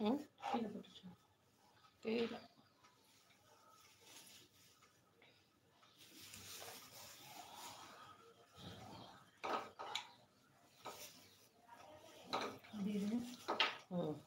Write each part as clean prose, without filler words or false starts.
ம் கீழே போட்டுச்சு தெரியல. ம்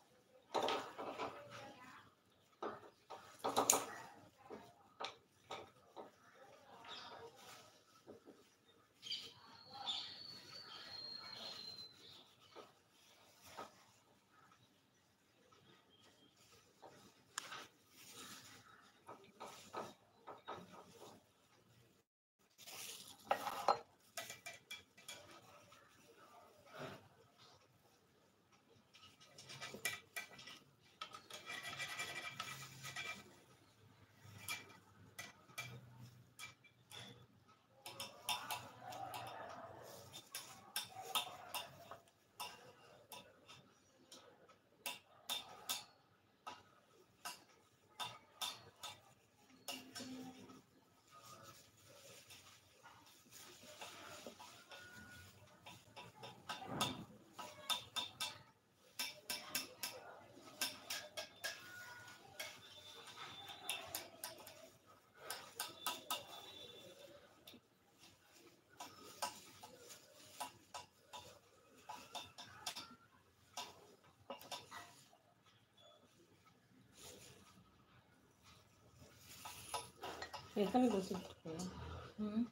எத்தனை ட்ரெஸ் எடுத்துகிட்டு போகலாம்?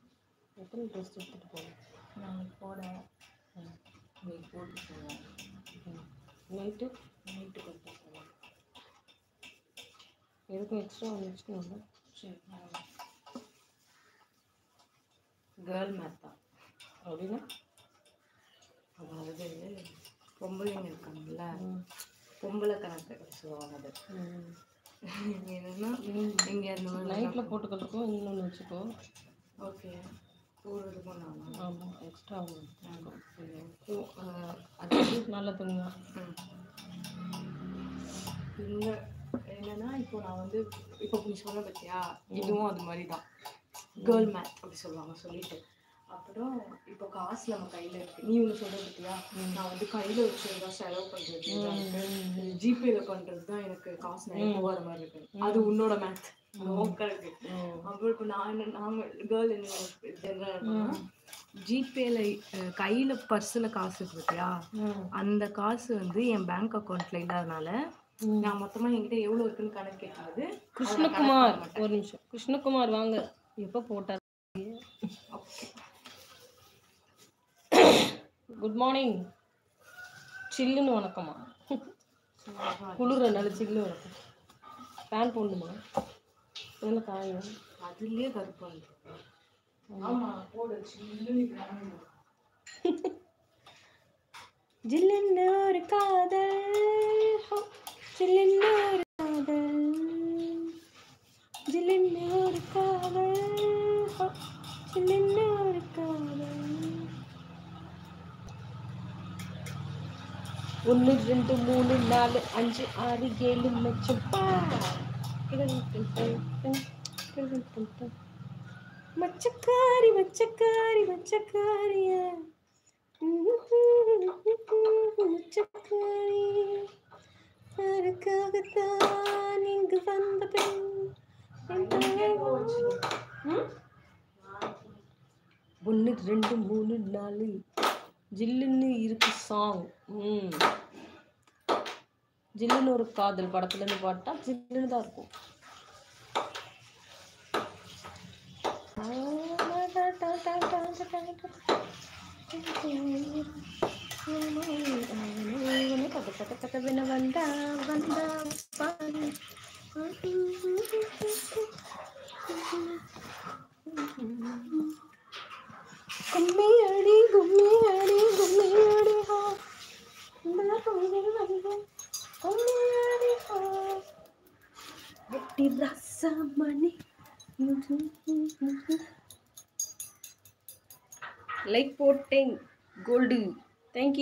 எத்தனை ட்ரெஸ் எடுத்துகிட்டு போகலாம்? நான் போட நீ போட்டு போவேன். நைட்டு கொடுத்து போவேன். எதுக்கும் எக்ஸ்ட்ரா ஒன்று வச்சுக்கணும்ல. சரி கேர்ள் மேத் தான். அப்படின்னா அதாவது பொம்பளைங்க இருக்காங்கல்ல, பொம்பளை கணக்கு சொல்லுவாங்க. அது என்னன்னா இங்கே அந்த மாதிரி நைட்டில் போட்டுக்கிறதுக்கும் இன்னொன்று வச்சுக்கோ. ஓகே போடுறதுக்கும் நான் ஆமாம் எக்ஸ்ட்ரா ஒன்று அது நல்ல துணியா. இல்லை என்னன்னா இப்போ நான் வந்து இப்போ நீ சொன்ன பற்றியா, இதுவும் அது மாதிரி தான் கேர்ள் மேத் அப்படி சொல்லுவாங்க. சொல்லிட்டு அப்புறம் இப்போ காசு நம்ம கையில் இருக்குது. நீ ஒன்று சொல்கிற பற்றியா, நான் வந்து கையில் வச்சுருந்தா செலவு பண்ணுறது, ஜிபேல பண்ணுறது தான் எனக்கு காசு நிறைய போகாத மாதிரி இருக்கு. அது உன்னோட மேத் நோக்கருக்கு. அப்புறம் இப்போ நாங்கள் கேர்ள் என்ன ஜென்ரல் ஜிபேல கையில் பர்ஸில் காசு இருக்கு பற்றியா, அந்த காசு வந்து என் பேங்க் அக்கௌண்ட்டில் இல்லாதனால நான் மொத்தமாக என்கிட்ட எவ்வளோ இருக்குன்னு கணக்கு கேட்குறது. கிருஷ்ணகுமார் ஒரு நிமிஷம். கிருஷ்ணகுமார் வாங்க. எப்போ போட்டார்? Good morning. சில்லுன்னு வணக்கம்மா. குளிர நல்ல சில்லு வணக்கம். ஃபேன் போடணுமா? எதில் காயும் அதுலேயே கருப்பாங்க. ஆமாம் போடு. சில்லுன்னு ஜில்லுன்னு ஒரு காதல், ஜில்லுன்னு ஒரு காதல், ஜில்லுன்னு ஒரு காதல், ஜில்லுன்னு ஒரு காதல். 1 2 3 4 5 6 7 மச்சப்பா. மச்சக்காரி மச்சக்காரி மச்சக்காரிய மச்சக்காரி, அதுக்காகத்தான் இங்கு வந்த பெண். 1 2 3 4 ஜில்லுன்னு இருக்கு சாங். ஜில்லுன்னு ஒரு காதல் படத்துலேருந்து பாட்டா ஜில்லுன்னு தான் இருக்கும். வந்தா வந்தா பாரு. கும்மி அடி கும்மி அடி கும்மி அடி ஹா, கும்மி அடி ஹா, வெட்டி ரசமணி. லைக் போட்டேன் கோல்டு. தேங்க்யூ.